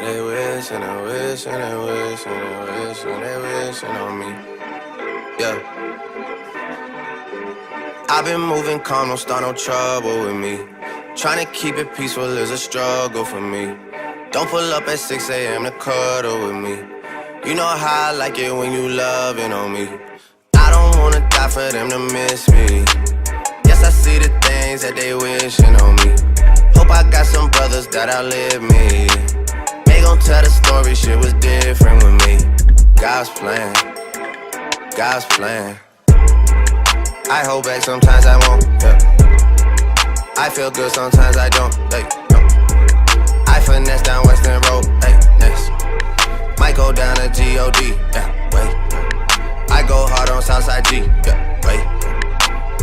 They wish and they wish and they wish and they wish and they wishing on me. Yeah. I've been moving calm, don't start no trouble with me. Trying to keep it peaceful is a struggle for me. Don't pull up at 6 a.m. to cuddle with me. You know how I like it when you loving on me. I don't wanna die for them to miss me. Yes, I see the things that they wishing on me. Hope I got some brothers that outlive me. They gon' tell the story, shit was different with me. God's plan, God's plan. I hold back, sometimes I won't, yeah. I feel good, sometimes I don't, hey, no. I finesse down Western Road, hey, next. Might go down to G.O.D., yeah, wait. I go hard on Southside G, yeah, wait.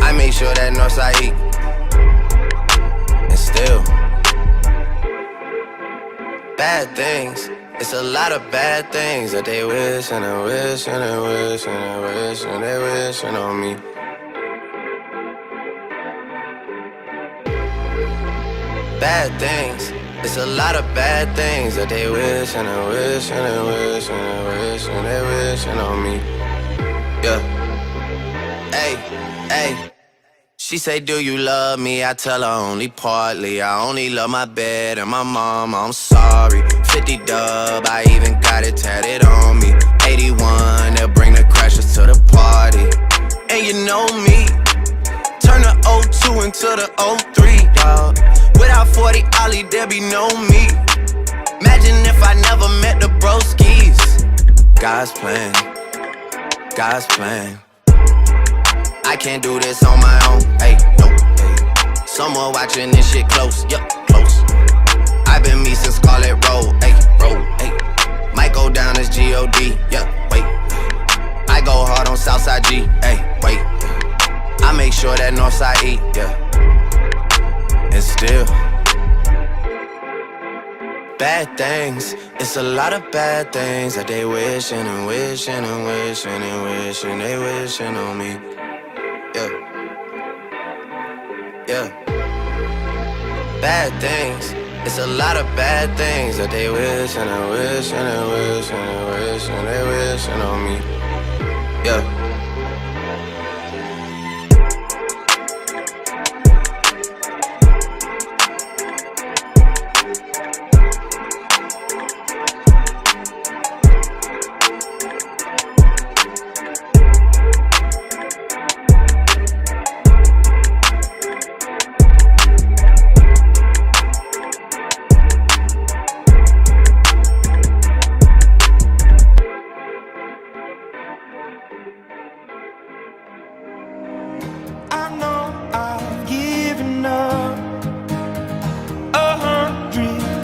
I make sure that Northside E. And still bad things, it's a lot of bad things that they wish and they wish and they wish and they wish and they wishing on me. Bad things, it's a lot of bad things that they wish and they wish and they wish and they wish and they wishing on me. Yeah. Hey, hey. She say, do you love me? I tell her only partly. I only love my bed and my mama, I'm sorry. 50 dub, I even got it tatted on me. 81, they'll bring the crashers to the party. And you know me, turn the '02 into the '03, dawg. Without 40 Ollie, there be no me. Imagine if I never met the broskies. God's plan, God's plan. I can't do this on my own, hey, no, hey. Someone watching this shit close, yup, close. I've been me since Scarlet Road, hey, road, hey. Might go down as G.O.D., yeah, wait. I go hard on Southside G, hey, wait. I make sure that Northside E, yeah. And still bad things, it's a lot of bad things that they wishing and wishing and wishing and wishing they wishing on me. Yeah, yeah. Bad things, it's a lot of bad things that they wish and they wish and they wish and they wish and they wishing on me. Yeah.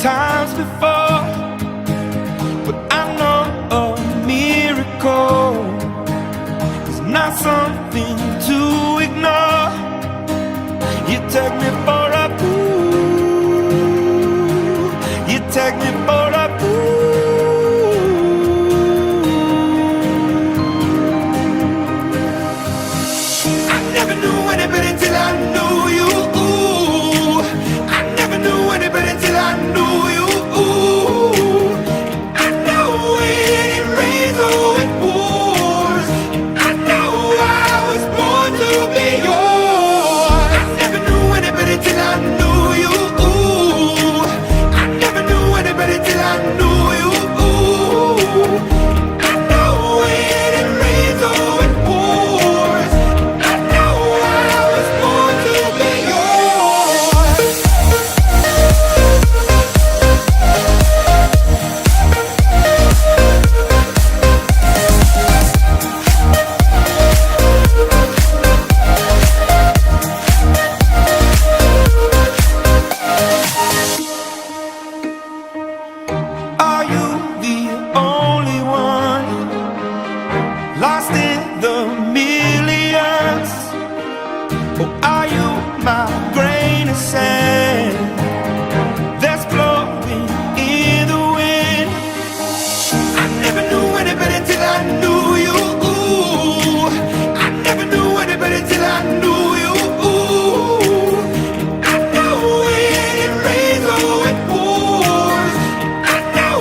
Times before, but I know a miracle is not something to ignore. You take me for a fool, you take me for a fool. I never knew anybody till I knew you. I never knew anybody till I knew. Lost in the millions, or are you my grain of sand that's blowing in the wind? I never knew anybody till I knew you. I never knew anybody till I knew you. I know when it rains or it pours. I know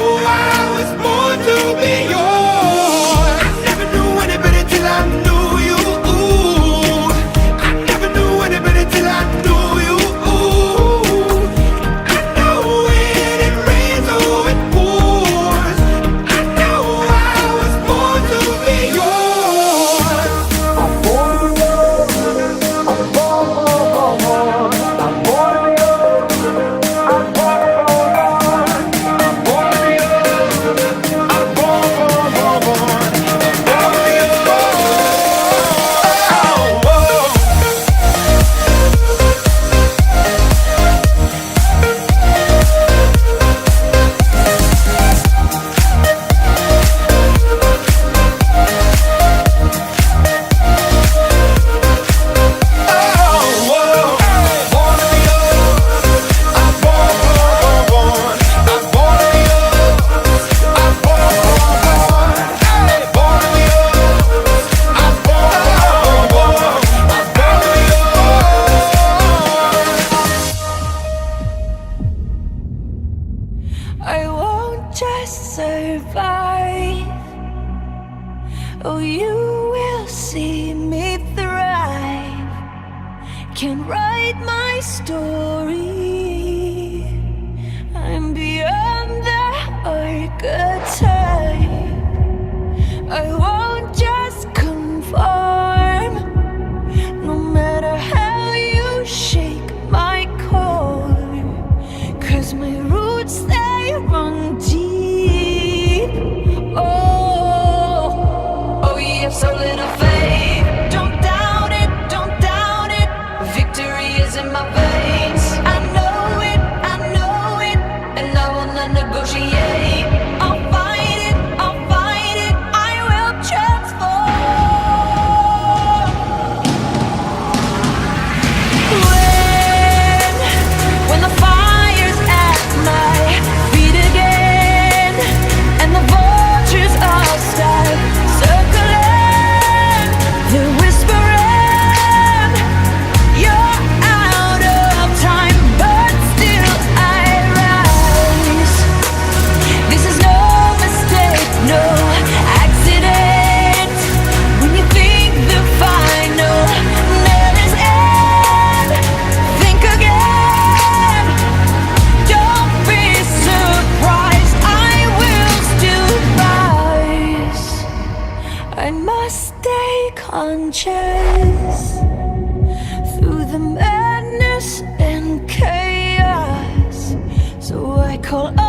call